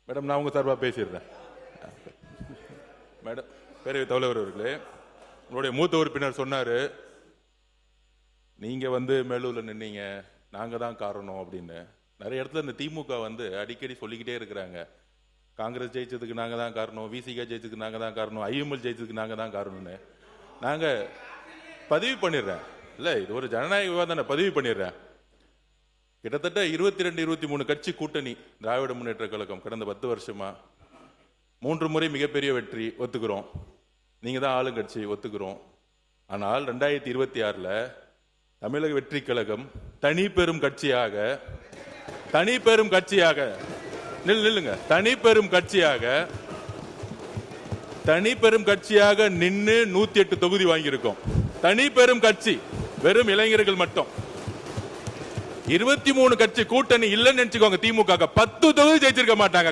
Madam நான் உங்க சார்பாக பேசிடுறேன். மேடம் பேரவைத் தலைவர் அவர்களே, உங்களுடைய மூத்த உறுப்பினர் சொன்னாரு நீங்க மேலூர்ல நின்னீங்க, நாங்க தான் காரணம் அப்படின்னு. நிறைய இடத்துல இந்த திமுக அடிக்கடி சொல்லிக்கிட்டே இருக்கிறாங்க, காங்கிரஸ் ஜெயிச்சதுக்கு நாங்க தான் காரணம், விசிகா ஜெயிச்சதுக்கு நாங்க தான் காரணம், ஐஎம்எல் ஜெயிச்சதுக்கு நாங்க தான் காரணம்னு. நாங்க பதிவு பண்ணிடுறேன், இல்ல இது ஒரு ஜனநாயக விவாதம், பதிவு பண்ணிடுறேன். கிட்டத்தட்ட 22-23 கட்சி கூட்டணி திராவிட முன்னேற்ற கழகம் கடந்த 10 வருஷமா 3 முறை மிகப்பெரிய வெற்றி, ஒத்துக்கிறோம். நீங்க தான் ஆளுங்கட்சி, ஒத்துக்கிறோம். ஆனால் 2026ல தமிழக வெற்றி கழகம் தனி பெரும் கட்சியாக நில்லுங்க, தனி பெரும் கட்சியாக நின்று 108 தொகுதி வாங்கியிருக்கோம். தனி பெரும் கட்சி, வெறும் இளைஞர்கள் மட்டும். 23 கட்சி கூட்டணி இல்லன்னு நினைச்சுக்கோங்க, திமுக 10 தொகுதி ஜெயிச்சிருக்க மாட்டாங்க.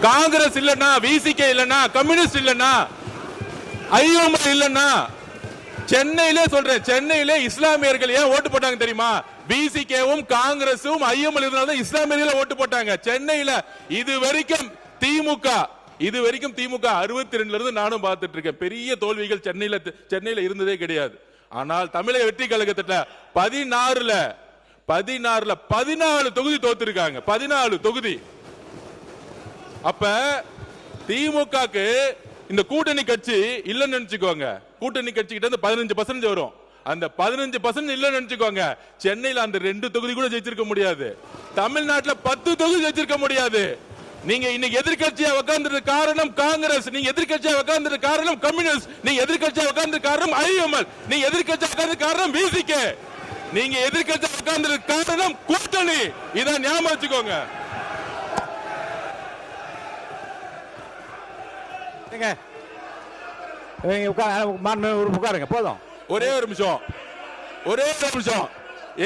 காங்கிரஸ் இல்லன்னா, விசிகே இல்லன்னா, கம்யூனிஸ்ட் இல்லன்னா, ஐஎம்எல் இல்லன்னா, சென்னையிலே இஸ்லாமியர்கள் ஏன் ஓட்டு போட்டாங்க தெரியுமா? விசிகேவும் காங்கிரசும் ஐஎம்எல் இருந்தாலும் இஸ்லாமியர்கள் ஓட்டு போட்டாங்க சென்னையில. இதுவரைக்கும் திமுக 62ல இருந்து நானும் பார்த்துட்டு இருக்கேன், பெரிய தோல்விகள் சென்னையில இருந்ததே கிடையாது. ஆனால் தமிழக வெற்றி கழகத்துல 14 தொகுதி தோத்துருக்காங்க, 14 தொகுதி. அப்ப திமுகக்கு இந்த கூட்டணி கட்சி இல்லன்னு நினைச்சுக்கோங்க, கூட்டணி கட்சி கிட்ட இருந்து 15% வரும். அந்த 15% இல்லன்னு நினைச்சுக்கோங்க, சென்னையில அந்த 2 தொகுதி கூட ஜெயிச்சிருக்க முடியாது, தமிழ்நாட்டில் 10 தொகுதி ஜெயிச்சிருக்க முடியாது. நீங்க இன்னைக்கு எதிர்க்கட்சியா உட்கார்ந்து காரணம் காங்கிரஸ், நீங்க எதிர்க்கட்சியா உட்கார்ந்து காரணம் கம்யூனிஸ்ட், நீங்க எதிர்க்கட்சியா உட்கார்ந்து காரணம் ஐஎம்எல், நீங்க எதிர்க்கட்சியா உட்கார்ந்து காரணம் விசிகே, நீங்க எதிர்க்கட்சியா உட்கார்ந்து காரணம் கூட்டணி. இத ஞாபகம் வச்சுக்கோங்க. உட்காருங்க போதும். ஒரே ஒரு நிமிஷம்.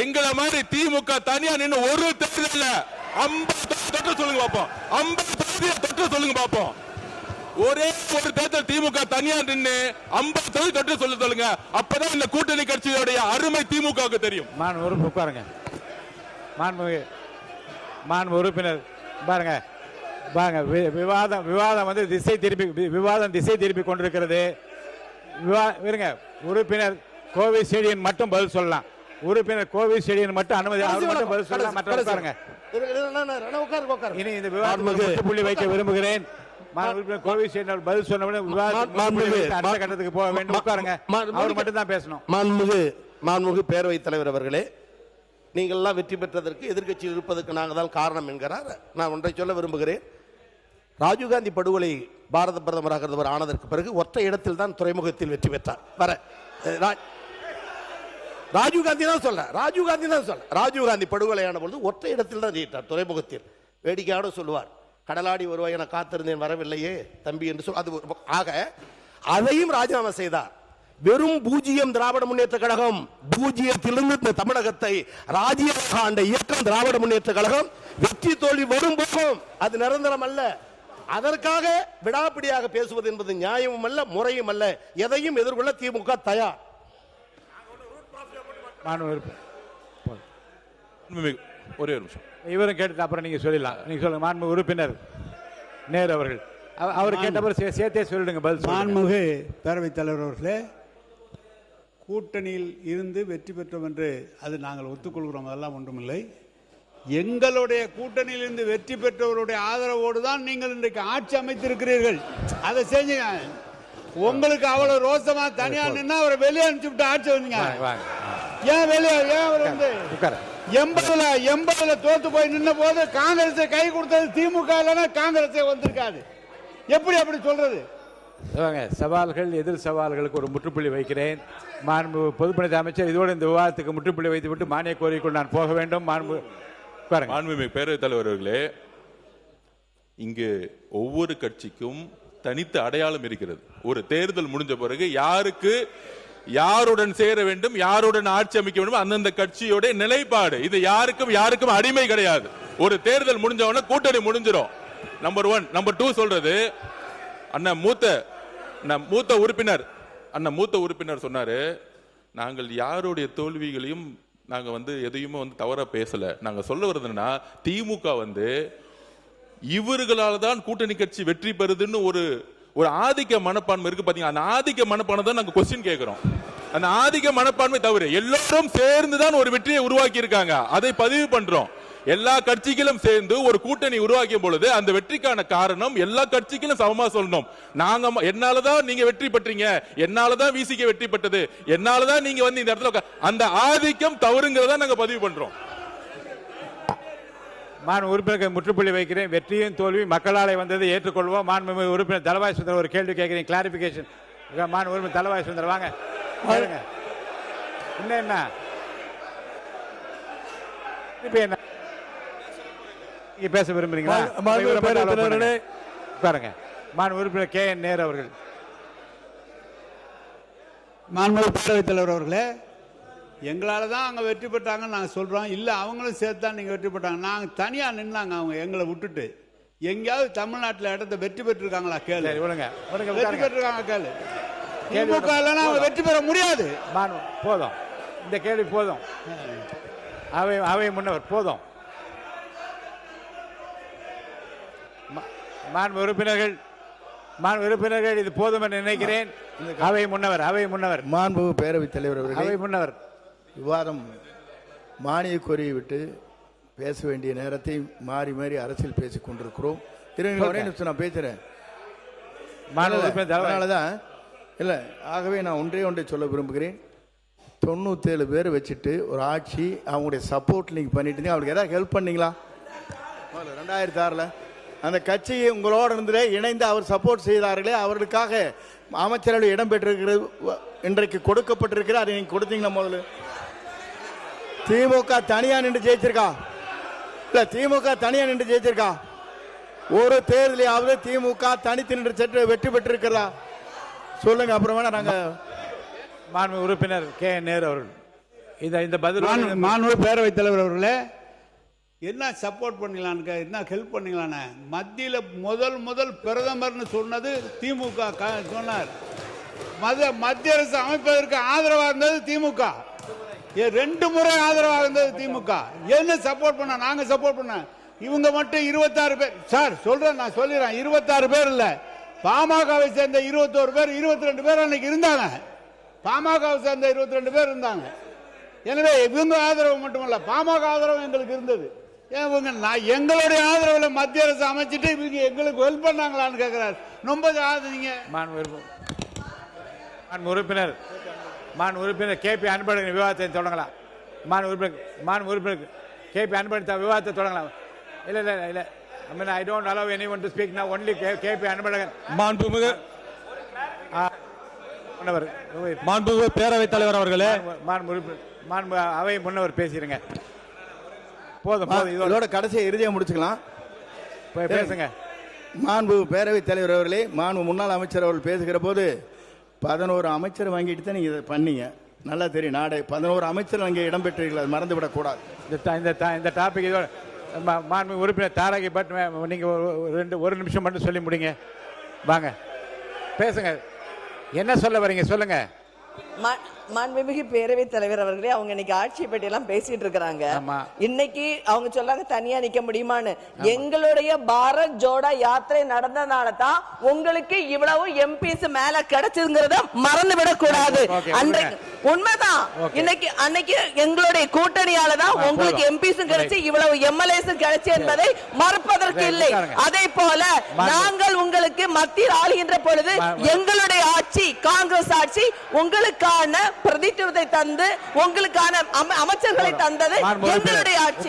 எங்களை மாதிரி திமுக தனியா நின்று ஒரு தேர்தல் 50 சொல்லுங்க பாப்போம், 50 தொற்று சொல்லுங்க பாப்போம். ஒரே ஒரு தேர்தல் திமுக தனியா நின்று 50 தொற்று சொல்லுங்க, அப்பதான் இந்த கூட்டணி கட்சியோட அருமை திமுகவுக்கு தெரியும். உட்காருங்க. மாண்பு உறுப்பினர் பாருங்க, விவாதம் திசை திருப்பி கொண்டிருக்கிறது. உறுப்பினர் கோவை செடியன் மட்டும் பதில் சொல்லலாம். உறுப்பினர் கோவை செடியன் மட்டும் அனுமதி, அவர் மட்டும் பதில் சொல்லலாம். மற்ற பாருங்க, இனி இந்த விவாதத்துக்கு புள்ளி வைக்க விரும்புகிறேன். கோவை செடியன் பதில் சொன்ன அடுத்த கட்டத்துக்கு போக வேண்டும். உட்காருங்க, அவர் மட்டும் தான் பேசணும். மாண்புமிகு பேரவைத் தலைவர் அவர்களே, நீங்கள் எல்லாம் வெற்றி பெற்றதற்கு எதிர்க்கட்சியில் இருப்பதற்கு நாங்கள் தான் காரணம் என்கிறார். நான் ஒன்றை சொல்ல விரும்புகிறேன். ராஜீவ்காந்தி படுகொலை பாரத பிரதமராக ஆனதற்கு பிறகு ஒற்றை இடத்தில் தான் துறைமுகத்தில் வெற்றி பெற்றார். ராஜீவ்காந்தி தான் சொல்ல, ராஜீவ்காந்தி படுகொலையான பொழுது ஒற்றை இடத்தில் தான் ஜெயித்தார், துறைமுகத்தில். வேடிக்கையோடு சொல்லுவார், கடலாடி வருவாய் என காத்திருந்தேன் வரவில்லையே தம்பி என்று சொல். அது ஆக அதையும் ராஜினாமா செய்தார். வெறும் 0 திராவிட முன்னேற்ற கழகம், 0த்திலிருந்து இந்த தமிழகத்தை ராஜ்யமாக ஆண்ட இயக்கம் திராவிட முன்னேற்ற கழகம். வெற்றி தோல்வி வரும் போகும், அது நிரந்தரம் அல்ல. அதற்காக விடாப்பிடியாக பேசுவது என்பது நியாயமும் அல்ல, முறையும் அல்ல. எதையும் எதிர்கொள்ள திமுக தயார். ஒரே ஒரு நிமிஷம், இவரும் கேட்டு அப்புறம் நீங்க சொல்லலாம். நீங்க சொல்லுங்க மாண்பு உறுப்பினர் நேரு அவர்கள். அவர் கேட்டபோது சேர்த்தே சொல்லிடுங்க பதில். மாண்புமிகு பேரவைத் தலைவர் அவர்களே, கூட்டணியில் இருந்து வெற்றி பெற்றோம் என்று அது நாங்கள் ஒத்துக்கொள்கிறோம், அதெல்லாம் ஒன்றுமில்லை. எங்களுடைய கூட்டணியில் இருந்து வெற்றி பெற்றவருடைய ஆதரவோடு தான் நீங்கள் இன்றைக்கு ஆட்சி அமைத்திருக்கிறீர்கள். அதை செஞ்சீங்க. உங்களுக்கு அவ்வளவு ரோசமா தனியா நின்னா அவரை வெளியே அனுப்பிச்சு விட்டு ஆட்சி வந்தீங்க. ஏன் வெளியே, ஏன் அவர் 80ல தோத்து போய் நின்ன போது காங்கிரஸை கை கொடுத்தது திமுக இல்லைன்னா காங்கிரஸே வந்திருக்காது. எப்படி அப்படி சொல்றது? சவால்கள், எதிர் சவால்களுக்கு ஒரு முற்றுப்புள்ளி வைக்கிறேன். மாண்பு பொதுப்பணித்துறை அமைச்சர், இதோடு இந்த விவாதத்துக்கு முற்றுப்புள்ளி வைத்து விட்டு மானிய கோரிக்கைக்குள் நான் போக வேண்டும். மாண்புமிகு பேரவைத் தலைவர் அவர்களே, இங்கு ஒவ்வொரு கட்சிக்கும் தனித்த அடையாளம் இருக்கிறது. ஒரு தேர்தல் முடிஞ்ச பிறகு யாருடன் சேர வேண்டும், யாருடன் ஆட்சி அமைக்க வேண்டும், அந்தந்த கட்சியோட நிலைப்பாடு. இது யாருக்கும் அடிமை கிடையாது. ஒரு தேர்தல் முடிஞ்சவன கூட்டணி முடிஞ்சிடும். நம்பர் 1. நம்பர் 2 சொல்றது, மூத்த உறுப்பினர் சொன்னாரு, நாங்கள் யாருடைய தோல்விகளையும் நாங்க எதையுமே தவறா பேசல. நாங்க சொல்ல வருதுன்னா, திமுக இவர்களால் தான் கூட்டணி கட்சி வெற்றி பெறுதுன்னு ஒரு ஆதிக்க மனப்பான்மை இருக்கு பாத்தீங்கன்னா, அந்த ஆதிக்க மனப்பான்மை தான் நாங்க கொஸ்டின் கேட்கிறோம். அந்த ஆதிக்க மனப்பான்மை தவிர எல்லாரும் சேர்ந்துதான் ஒரு வெற்றியை உருவாக்கி இருக்காங்க. அதை பதிவு பண்றோம். எல்லா கட்சிகளும் சேர்ந்து ஒரு கூட்டணி உருவாக்கிய பொழுது அந்த வெற்றிக்கான காரணம் எல்லா கட்சிகளும் சமமா சொல்லணும். நாங்க என்னாலதான் நீங்க வெற்றி பெற்றீங்க, என்னாலதான் விசிக வெற்றி பெற்றது, என்னாலதான் நீங்க வந்து இந்த இடத்துல அந்த ஆதிக்கம் தவறுங்கிறத நாங்க பதிவு பண்றோம். மாண்பு உறுப்பினருக்கு முற்றுப்புள்ளி வைக்கிறேன். வெற்றியும் தோல்வி மக்களாலே வந்தது, ஏற்றுக்கொள்வோம். மாண்பு உறுப்பினர் தலவாய் சுந்தர் ஒரு கேள்வி கேட்கிறேன், கிளாரிபிகேஷன். மாண்பு உறுப்பினர் தலவாய் சுந்தர் வாங்க. என்ன இப்ப என்ன பேச விரும்புறீங்களா? பாருங்க. மாண்பு உறுப்பினர் கே என் நேரு அவர்கள். மாண்பு பேரவைத் தலைவர் அவர்களே, எங்களால் தான் அவங்க வெற்றி பெற்றாங்கன்னு நாங்கள் சொல்கிறோம். இல்லை, அவங்களும் சேர்த்து தான் நீங்கள் வெற்றி பெற்றாங்க. நாங்கள் தனியாக நின்னாங்க, அவங்க எங்களை விட்டுட்டு. எங்கேயாவது தமிழ்நாட்டில் இடத்த வெற்றி பெற்றிருக்காங்களா கேளு. வெற்றி பெற்றிருக்காங்க கேளு. திமுக இல்லைன்னா அவங்க வெற்றி பெற முடியாது. போதும், இந்த கேள்வி போதும். அவை முன்னவர் போதும். மாண்பு உறுப்பினர்கள் இது போதும் என்று நினைக்கிறேன். அவை முன்னவர் மாண்பு பேரவைத் தலைவர் அவர்கள், அவை முன்னவர் விவாதம் மானிய கோரியை விட்டு பேச வேண்டிய நேரத்தை மாறி மாறி அரசியல் பேசிக் கொண்டிருக்கிறோம். ஒரே நிமிஷம் நான் பேசுறேன். அதனாலதான் இல்ல, ஆகவே நான் ஒன்றை சொல்ல விரும்புகிறேன். 97 பேர் வச்சுட்டு ஒரு ஆட்சி, அவங்களுடைய சப்போர்ட் நீங்க பண்ணிட்டு இருந்தீங்க. அவங்களுக்கு ஏதாவது ஹெல்ப் பண்ணீங்களா? 2006 அந்த கட்சியை உங்களோட இருந்து இணைந்து அவர் சப்போர்ட் செய்தார்களே, அவர்களுக்காக அமைச்சரவை இடம் பெற்றிருக்கிறது, இன்றைக்கு கொடுக்கப்பட்டிருக்கிற, அதை நீங்க கொடுத்தீங்கன்னா முதல்ல. திமுக தனியா நின்று ஜெயிச்சிருக்கா? இல்ல, திமுக தனியா நின்று ஜெயிச்சிருக்கா? ஒரு தேர்தலையாவது திமுக தனித்து நின்று சற்று வெற்றி பெற்றிருக்கிறதா சொல்லுங்க. அப்புறமா நாங்க மாண்பு உறுப்பினர் கே நேரு அவர்கள் இந்த பதில். மாண்பு பேரவைத் தலைவர் அவர்களே, என்ன சப்போர்ட் பண்ணலான்னு, என்ன ஹெல்ப் பண்ணலான்னு மத்தியில் முதல் பிரதமர்னு சொன்னது திமுக சொன்னார். மத்திய அரசு அமைப்பதற்கு ஆதரவாக இருந்தது திமுக. 2 முறை ஆதரவாக இருந்தது திமுக. என்ன சப்போர்ட் பண்ண? நாங்க சப்போர்ட் பண்ண. இவங்க மட்டும் 26 பேர் சார் சொல்றேன், நான் சொல்லிடுறேன். 26 பேர் இல்ல, பாமகவை சேர்ந்த 21 பேர், 22 பேர் அன்னைக்கு இருந்தாங்க. பாமகவை சேர்ந்த 22 பேர் இருந்தாங்க. எனவே இவங்க ஆதரவு மட்டுமல்ல, பாமக ஆதரவு எங்களுக்கு இருந்தது. எங்களுடைய ஆதரவுல மத்திய அரசு அமைச்சிட்டு இவங்க எங்களுக்கு ஹெல்ப் பண்ணாங்களான்னு கேட்கிறார். ரொம்ப நீங்க மாண்பு உறுப்பினர் கே பி அன்பழகன் விவாதத்தை தொடங்கலாம். மாண்பு உறுப்பினர் கே பி அன்பழகன் விவாதத்தை தொடங்கலாம். இல்ல I mean, I don't allow anyone to speak now. Only KP Anbazhagan. மாண்புமிகு பேரவைத் தலைவர் அவர்களே, மாண்பு அவை முன்னவர் பேசிருங்க. போதும், இதோட கடைசியை இறுதியாக முடிச்சுக்கலாம். பேசுங்க. மாண்பு பேரவைத் தலைவர் அவர்களே, மாண்பு முன்னாள் அமைச்சர் அவர்கள் பேசுகிற போது 11 அமைச்சர் வாங்கிட்டு தான் நீங்க இதை பண்ணீங்க. நல்லா தெரியும். நாடு 11 அமைச்சர் அங்கே இடம்பெற்றீர்கள், அது மறந்து விடக்கூடாது. இந்த டாபிக் இதோட மாண்பு உறுப்பினர் தாரகி பட் நீங்க ஒரு நிமிஷம் மட்டும் சொல்லி முடிங்க. வாங்க பேசுங்க. என்ன சொல்ல வரீங்க சொல்லுங்க. மாண்புமிகு பேரவைத் தலைவர் அவர்களே, அவங்க இன்னைக்கு ஆட்சியை பற்றி எல்லாம் பேசிட்டு இருக்கிறாங்க. இன்னைக்கு அவங்க சொல்லாங்க தனியா நிக்க முடியுமான்னு. எங்களுடைய பாரத் ஜோடா யாத்திரை நடந்ததுனால தான் உங்களுக்கு இவ்வளவு எம்பிஸ் மேல கிடைச்சதுங்கிறத மறந்து விடக் கூடாது. உண்மைதான். அன்னைக்கு எங்களுடைய கூட்டணியால தான் உங்களுக்கு எம்பிஸும் கிடைச்சு இவ்வளவு எம்எல்ஏஸும் கிடைச்சு என்பதை மறுப்பதற்கு இல்லை. அதே போல நாங்கள் உங்களுக்கு மத்தியில் ஆளுகின்ற பொழுது எங்களுடைய ஆட்சி, காங்கிரஸ் ஆட்சி, உங்களுக்கான பிரதித்துவத்தை தந்து உங்களுக்கான அமைச்சர்களை தந்தது எங்களுடைய ஆட்சி.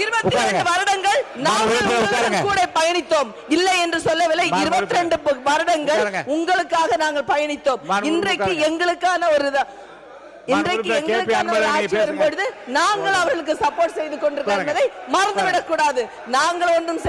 22 வருடங்கள் நாங்கள் கூட பயணித்தோம். இல்லை என்று சொல்லவில்லை. 22 வருடங்கள் உங்களுக்காக நாங்கள் பயணித்தோம். இன்றைக்கு எங்களுக்கான ஒரு ஆட்சி வரும்பொழுது நாங்கள் அவர்களுக்கு சப்போர்ட் செய்து கொண்டிருக்கிறோம் என்பதை மறந்துவிடக் கூடாது. நாங்கள் ஒன்றும்